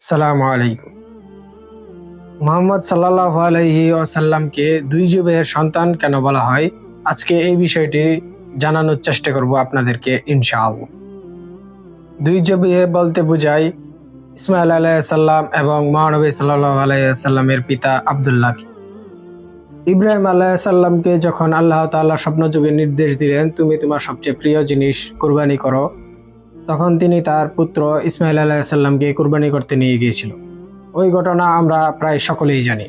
সালামু আলাইকুম। মুহাম্মদ সাল্লাল্লাহু আলাইহি ওয়াসাল্লামকে দুই যুগের সন্তান কেন বলা হয়, আজকে এই বিষয়টি জানানোর চেষ্টা করব আপনাদেরকে ইনশাআল্লাহ। দুই যুগে বলতে বোঝায় ইসমাইল আলাইহিস সালাম এবং মহানবী সাল্লাল্লাহু আলাইহি ওয়াসাল্লামের পিতা আব্দুল্লাহকে। ইব্রাহিম আলাইহিস সালামকে যখন আল্লাহ তাআলা স্বপ্নযোগে নির্দেশ দিলেন, তুমি তোমার সবচেয়ে প্রিয় জিনিস কুরবানি করো, তখন তিনি তার পুত্র ইসমাইল আলাইহিস সালামকে কুরবানি করতে নিয়ে গিয়েছিল। ওই ঘটনা আমরা প্রায় সকলেই জানি।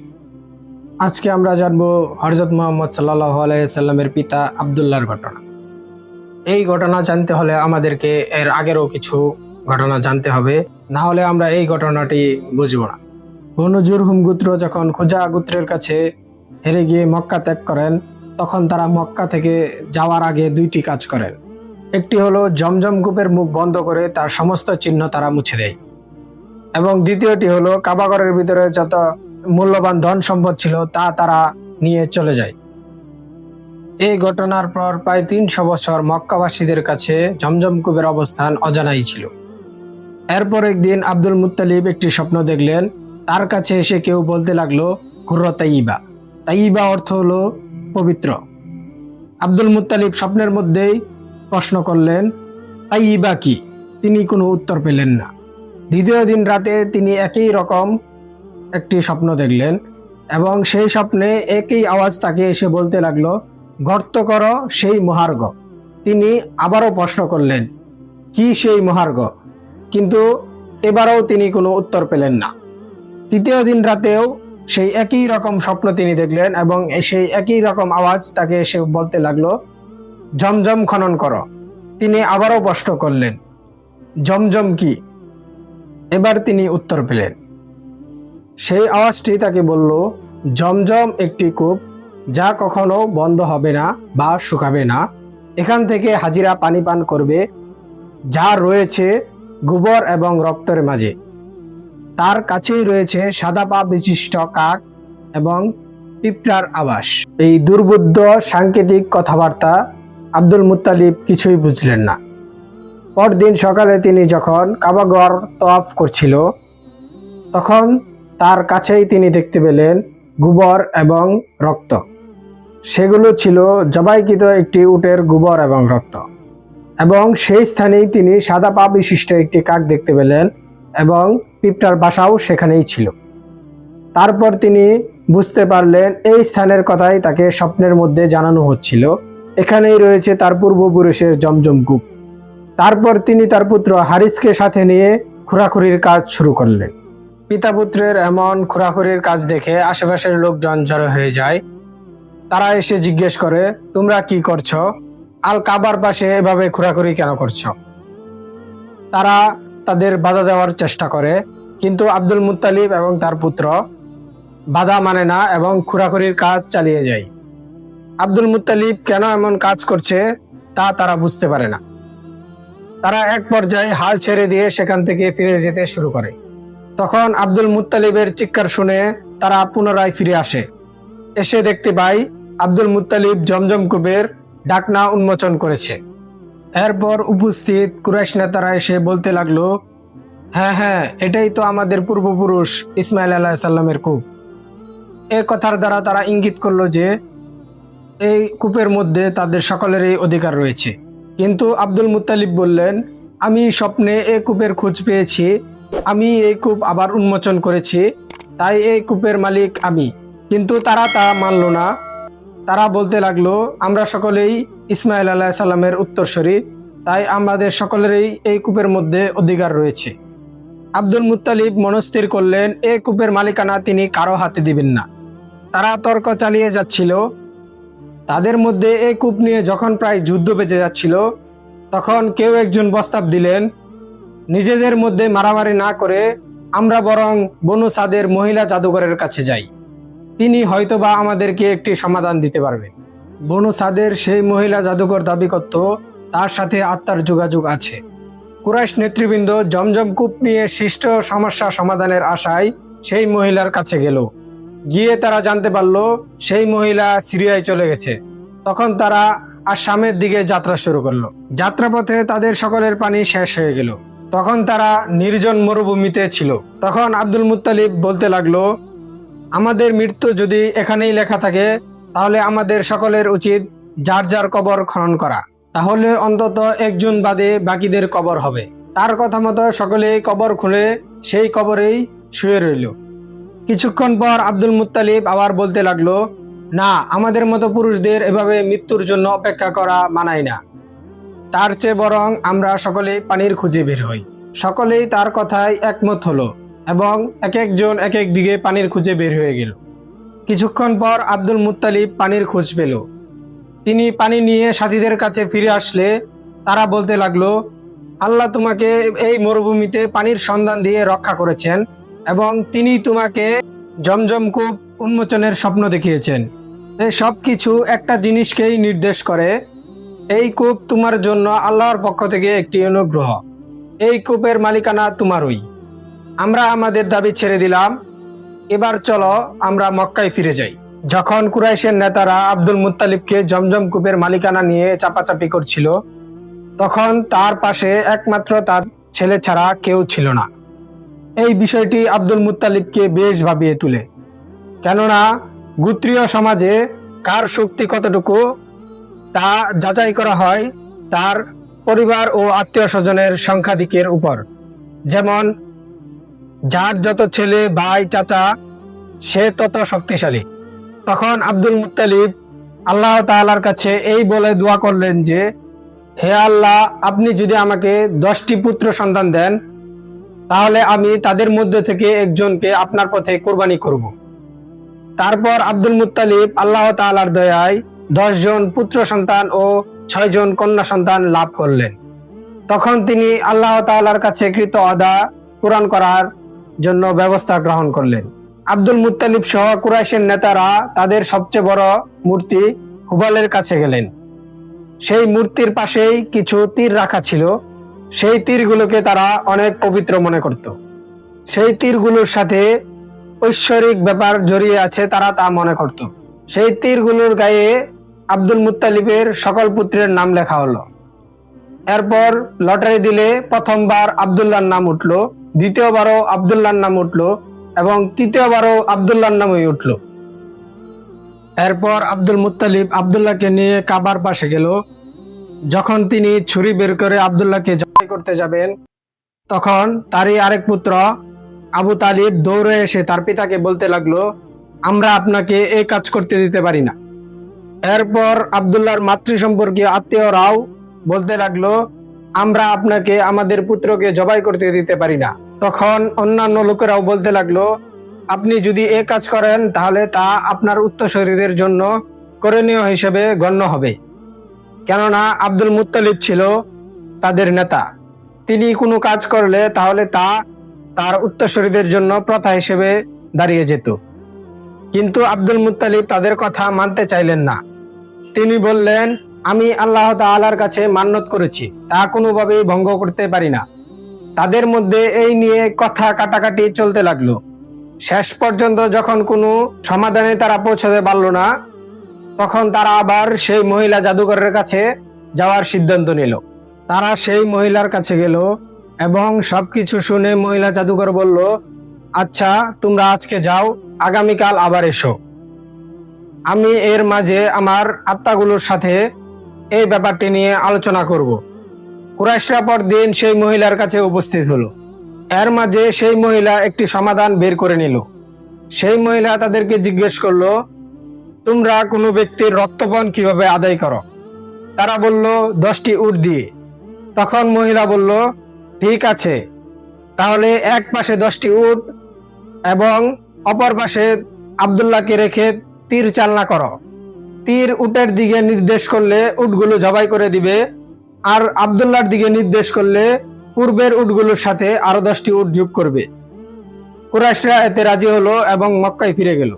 আজকে আমরা জানবো হযরত মুহাম্মদ সাল্লাল্লাহু আলাইহি সাল্লামের পিতা আব্দুল্লাহর ঘটনা। এই ঘটনা জানতে হলে আমাদেরকে এর আগেরও কিছু ঘটনা জানতে হবে, না হলে আমরা এই ঘটনাটি বুঝবো না। বনু জুরহুম গোত্র যখন খুজা গোত্রের কাছে হেরে গিয়ে মক্কা ত্যাগ করেন, তখন তারা মক্কা থেকে যাওয়ার আগে দুইটি কাজ করেন। একটি হলো জমজম কূপের মুখ বন্ধ করে তার সমস্ত চিহ্ন তারা মুছে দেয়, এবং দ্বিতীয়টি হলো কাবাঘরের ভিতরে যত মূল্যবান ধন সম্পদ ছিল তা তারা নিয়ে চলে যায়। এই ঘটনার পর প্রায় 300 বছর মক্কাবাসীদের কাছে জমজম কূপের অবস্থান অজানাই ছিল। এরপর একদিন আব্দুল মুত্তালিব একটি স্বপ্ন দেখলেন। তার কাছে এসে কেউ বলতে লাগলো, কুর্রা তাইয়্যিবা। তাইয়্যিবা অর্থ হলো পবিত্র। আব্দুল মুত্তালিব স্বপ্নের মধ্যেই প্রশ্ন করলেন, তাইয়্যিবা কি? তিনি কোনো উত্তর পেলেন না। দ্বিতীয় দিন রাতে তিনি একই রকম একটি স্বপ্ন দেখলেন, এবং সেই স্বপ্নে একই আওয়াজ তাকে এসে বলতে লাগলো, গর্ত করো সেই মহার্ঘ। তিনি আবারও প্রশ্ন করলেন, কি সেই মহার্ঘ? কিন্তু এবারও তিনি কোনো উত্তর পেলেন না। তৃতীয় দিন রাতেও সেই একই রকম স্বপ্ন তিনি দেখলেন, এবং সেই একই রকম আওয়াজ তাকে এসে বলতে লাগলো, জমজম খনন করো। তিনি আবারও প্রশ্ন করলেন, জমজম কি? এবার তিনি উত্তর পেলেন। সেই আওয়াজটি তাকে বলল, জমজম একটি কূপ, যা কখনো বন্ধ হবে না বা শুকাবে না। এখান থেকে হাজিরা পানি পান করবে, যা রয়েছে গোবর এবং রক্তের মাঝে। তার কাছেই রয়েছে সাদা পা বিশিষ্ট কাক এবং পিঁপড়ার আবাস। এই দুর্বোধ্য সাংকেতিক কথাবার্তা আব্দুল মুত্তালিব কিছুই বুঝলেন না। পরদিন সকালে তিনি যখন কাবাঘর তওয়াফ করছিল, তখন তার কাছেই তিনি দেখতে পেলেন গোবর এবং রক্ত। সেগুলো ছিল জবাইকৃত একটি উটের গোবর এবং রক্ত, এবং সেই স্থানেই তিনি সাদা পা বিশিষ্ট একটি কাক দেখতে পেলেন, এবং পিঁপড়ার বাসাও সেখানেই ছিল। তারপর তিনি বুঝতে পারলেন এই স্থানের কথাই তাকে স্বপ্নের মধ্যে জানানো হচ্ছিল। এখানেই রয়েছে তার পূর্বপুরুষের জমজম কূপ। তারপর তিনি তার পুত্র হারিসকে সাথে নিয়ে খোঁড়াখুড়ির কাজ শুরু করলেন। পিতা পুত্রের এমন খোঁড়াখুড়ির কাজ দেখে আশেপাশের লোকজন জড়ো হয়ে যায়। তারা এসে জিজ্ঞেস করে, তোমরা কি করছো? আল কাবার পাশে এভাবে খোঁড়াখুড়ি কেন করছো? তারা তাদের বাধা দেওয়ার চেষ্টা করে, কিন্তু আব্দুল মুত্তালিব এবং তার পুত্র বাধা মানে না এবং খোঁড়াখুড়ির কাজ চালিয়ে যায়। আব্দুল মুত্তালিব কেন এমন কাজ করছে তা তারা বুঝতে পারে না। তারা এক পর্যায়ে হাল ছেড়ে দিয়ে সেখান থেকে ফিরে যেতে শুরু করে। তখন আব্দুল মুত্তালিবের চিৎকার শুনে তারা পুনরায় ফিরে আসে। এসে দেখতে পাই আব্দুল মুত্তালিব জমজম কূপের ঢাকনা উন্মোচন করেছে। এরপর উপস্থিত কুরাইশ নেতারা এসে বলতে লাগলো, হ্যাঁ, এটাই তো আমাদের পূর্বপুরুষ ইসমাইল আলাইহিস সালামের কূপ। এ কথার দ্বারা তারা ইঙ্গিত করলো যে এই কূপের মধ্যে তাদের সকলেরই অধিকার রয়েছে। কিন্তু আব্দুল মুত্তালিব বললেন, আমি স্বপ্নে এই কূপের খোঁজ পেয়েছি, আমি এই কূপ আবার উন্মোচন করেছি, তাই এই কূপের মালিক আমি। কিন্তু তারা তা মানল না। তারা বলতে লাগলো, আমরা সকলেই ইসমাইল আলাইহিস সালামের উত্তরসূরি, তাই আমাদের সকলেরই এই কূপের মধ্যে অধিকার রয়েছে। আব্দুল মুত্তালিব মনস্থির করলেন এই কূপের মালিকানা তিনি কারো হাতে দিবেন না। তারা তর্ক চালিয়ে যাচ্ছিল। তাদের মধ্যে এই কূপ নিয়ে যখন প্রায় যুদ্ধ বেজে যাচ্ছিল, তখন কেউ একজন প্রস্তাব দিলেন, নিজেদের মধ্যে মারামারি না করে আমরা বরং বনু সাদের মহিলা জাদুঘরের কাছে যাই। তিনি হয়তোবা আমাদেরকে একটি সমাধান দিতে পারবেন। বনু সাদের সেই মহিলা জাদুঘর দাবি করত তার সাথে আত্মার যোগাযোগ আছে। কুরাইশ নেতৃবৃন্দ জমজম কূপ নিয়ে সৃষ্ট সমস্যা সমাধানের আশায় সেই মহিলার কাছে গেল। গিয়ে তারা জানতে পারল সেই মহিলা সিরিয়ায় চলে গেছে। তখন তারা আর শামের দিকে যাত্রা শুরু করলো। যাত্রাপথে তাদের সকলের পানি শেষ হয়ে গেল। তখন তারা নির্জন মরুভূমিতে ছিল। তখন আব্দুল মুত্তালিব বলতে লাগলো, আমাদের মৃত্যু যদি এখানেই লেখা থাকে তাহলে আমাদের সকলের উচিত যার যার কবর খনন করা, তাহলে অন্তত একজন বাদে বাকিদের কবর হবে। তার কথা মতো সকলেই কবর খুলে সেই কবরেই শুয়ে রইল। কিছুক্ষণ পর আব্দুল মুত্তালিব আবার বলতে লাগলো, না, আমাদের মতো পুরুষদের এভাবে মৃত্যুর জন্য অপেক্ষা করা মানায় না, তার চেয়ে বরং আমরা সকলেই পানির খুঁজে বের হই। সকলেই তার কথায় একমত হলো এবং এক একজন এক এক দিকে পানির খুঁজে বের হয়ে গেল। কিছুক্ষণ পর আব্দুল মুত্তালিব পানির খোঁজ পেল। তিনি পানি নিয়ে সাথীদের কাছে ফিরে আসলে তারা বলতে লাগলো, আল্লাহ তোমাকে এই মরুভূমিতে পানির সন্ধান দিয়ে রক্ষা করেছেন এবং তিনি তোমাকে জমজম কূপ উন্মোচনের স্বপ্ন দেখিয়েছেন। এই সব কিছু একটা জিনিসকেই নির্দেশ করে, এই কূপ তোমার জন্য আল্লাহর পক্ষ থেকে একটি অনুগ্রহ। এই কূপের মালিকানা তোমারই। আমরা আমাদের দাবি ছেড়ে দিলাম, এবার চলো আমরা মক্কায় ফিরে যাই। যখন কুরাইশের নেতারা আব্দুল মুত্তালিবকে জমজম কূপের মালিকানা নিয়ে চাপাচাপি করছিল, তখন তার পাশে একমাত্র তার ছেলে ছাড়া কেউ ছিল না। এই বিষয়টি আব্দুল মুত্তালিবকে বেশ ভাবিয়ে তোলে, কেননা গোত্রীয় সমাজে কার শক্তি কতটুকু তা যাচাই করা হয় তার পরিবার ও আত্মীয় স্বজনের সংখ্যাধিকের উপর। যেমন যার যত ছেলে, ভাই, চাচা, সে তত শক্তিশালী। তখন আব্দুল মুত্তালিব আল্লাহ তাআলার কাছে এই বলে দোয়া করলেন যে, হে আল্লাহ, আপনি যদি আমাকে 10টি পুত্র সন্তান দেন তাহলে আমি তাদের মধ্যে থেকে একজনকে আপনার পথে কোরবানি করব। তারপর আব্দুল মুত্তালিব আল্লাহ তাআলার দয়ায় 10 জন পুত্র সন্তান ও 6 জন কন্যা সন্তান লাভ করলেন। তখন তিনি আল্লাহ তাআলার কাছে কৃত ওয়াদা পূরণ করার জন্য ব্যবস্থা গ্রহণ করলেন। আব্দুল মুত্তালিব সহ কুরাইশের নেতারা তাদের সবচেয়ে বড় মূর্তি হুবালের কাছে গেলেন। সেই মূর্তির পাশেই কিছু তীর রাখা ছিল। সেই তীরগুলোকে তারা অনেক পবিত্র মনে করত। সেই তীরগুলোর সাথে ঐশ্বরিক ব্যাপার জড়িয়ে আছে তারা তা মনে করত। সেই তীরগুলোর গায়ে আব্দুল মুত্তালিবের সকল পুত্রের নাম লেখা হলো। এরপর লটারি দিলে প্রথমবার আব্দুল্লাহর নাম উঠলো, দ্বিতীয়বারও আব্দুল্লাহর নাম উঠলো এবং তৃতীয়বারও আব্দুল্লাহর নামই উঠলো। এরপর আব্দুল মুত্তালিব আব্দুল্লাহকে নিয়ে কাবার পাশে গেল। যখন তিনি ছুরি বের করে আব্দুল্লাহকে জবাই করতে যাবেন, তখন তারই আরেক পুত্র আবু তালিব দৌড়ে এসে তার পিতাকে বলতে লাগলো, আমরা আপনাকে এই কাজ করতে দিতে পারি না। এরপর আব্দুল্লাহর মাতৃ সম্পর্কীয় আত্মীয়রাও বলতে লাগলো, আমরা আপনাকে আমাদের পুত্রকে জবাই করতে দিতে পারি না। তখন অন্যান্য লোকেরাও বলতে লাগলো, আপনি যদি এ কাজ করেন তাহলে তা আপনার উত্তরসূরিদের জন্য করণীয় হিসেবে গণ্য হবে, কেননা আব্দুল মুত্তালিব ছিল তাদের নেতা। তিনি কোনো কাজ করলে তাহলে তা তার উত্তরসূরিদের জন্য প্রথা হিসেবে দাঁড়িয়ে যেত। কিন্তু আব্দুল মুত্তালিব তাদের কথা মানতে চাইলেন না। তিনি বললেন, আমি আল্লাহ তাআলার কাছে মান্নত করেছি, তা কোনোভাবেই ভঙ্গ করতে পারি না। তাদের মধ্যে এই নিয়ে কথা কাটাকাটি চলতে লাগলো। শেষ পর্যন্ত যখন কোনো সমাধানে তারা পৌঁছাতে পারল না, তখন তারা আবার সেই মহিলা জাদুকরের কাছে যাওয়ার সিদ্ধান্ত নিল। তারা সেই মহিলার কাছে গেল এবং সবকিছু শুনে মহিলা জাদুকর বলল, আচ্ছা, তোমরা আজকে যাও, আগামীকাল আবার এসো। আমি এর মাঝে আমার আত্মাগুলোর সাথে এই ব্যাপারটি নিয়ে আলোচনা করব। কুরাইশরা পরদিন সেই মহিলার কাছে উপস্থিত হলো। এর মাঝে সেই মহিলা একটি সমাধান বের করে নিল। সেই মহিলা তাদেরকে জিজ্ঞেস করলো, তোমরা কোনো ব্যক্তির রক্তপান কিভাবে আদায় করো? তারা বলল, 10টি উট দিয়ে। তখন মহিলা বলল, ঠিক আছে, তাহলে এক পাশে 10টি উট এবং অপর পাশে আব্দুল্লাহকে রেখে তীর চালনা করো। তীর উটের দিকে নির্দেশ করলে উটগুলো জবাই করে দিবে, আর আব্দুল্লাহর দিকে নির্দেশ করলে পূর্বের উটগুলোর সাথে আরো 10টি উট যোগ করবে। কুরাইশরা এতে রাজি হলো এবং মক্কায় ফিরে গেল।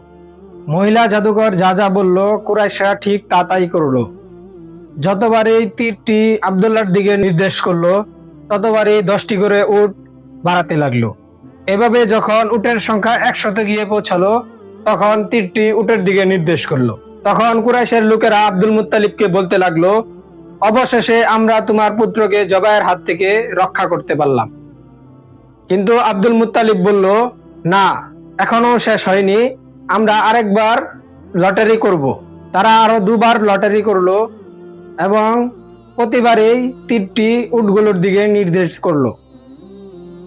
মহিলা জাদুকর যা যা বলল কুরাইশরা ঠিক তাই করলো। যতবার এই তীরটি আব্দুল্লাহর দিকে নির্দেশ করলো ততবারই 10টি করে উট বাড়াতে লাগলো। এভাবে যখন উটের সংখ্যা 100-তে গিয়ে পৌঁছালো, তখন তীরটি উটের দিকে নির্দেশ করলো। তখন কুরাইশের লোকেরা আব্দুল মুত্তালিবকে বলতে লাগলো, অবশেষে আমরা তোমার পুত্রকে জবাইয়ের হাত থেকে রক্ষা করতে পারলাম। কিন্তু আব্দুল মুত্তালিব বলল, না, এখনো শেষ হয়নি, আমরা আরেকবার লটারি করব। তারা আরো দুবার লটারি করলো এবং প্রতিবারেই তীরটি উটগুলোর দিকে নির্দেশ করলো।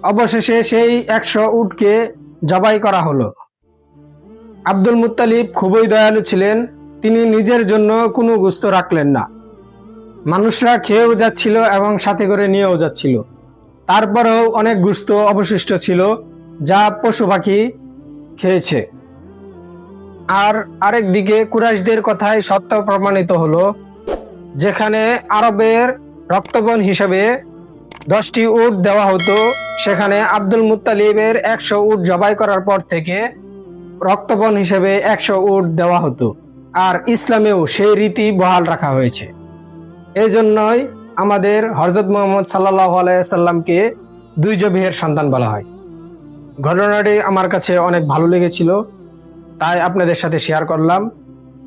অবশেষে সেই 100 উটকে জবাই করা হলো। আব্দুল মুত্তালিব খুবই দয়ালু ছিলেন, তিনি নিজের জন্য কোনো গোশত রাখলেন না। মানুষরা খেয়েও যাচ্ছিল এবং সাথে করে নিয়েও যাচ্ছিল। তারপরেও অনেক গোশত অবশিষ্ট ছিল যা পশু পাখি খেয়েছে। আর আরেকদিকে কুরাইশদের কথাই সত্য প্রমাণিত হলো, যেখানে আরবের রক্তবন হিসেবে 10টি উট দেওয়া হতো, সেখানে আব্দুল মুত্তালিবের 100 উট জবাই করার পর থেকে রক্তবন হিসেবে 100 উট দেওয়া হতো। আর ইসলামেও সেই রীতি বহাল রাখা হয়েছে। এই জন্যই আমাদের হযরত মুহাম্মদ সাল্লাল্লাহু আলাইহি সাল্লামকে দুই জবিহের সন্তান বলা হয়। ঘটনাটি আমার কাছে অনেক ভালো লেগেছিল, তাই আপনাদের সাথে শেয়ার করলাম।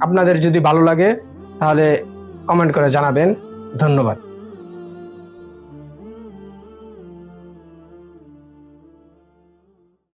আপনাদের যদি ভালো লাগে তাহলে কমেন্ট করে জানাবেন। ধন্যবাদ।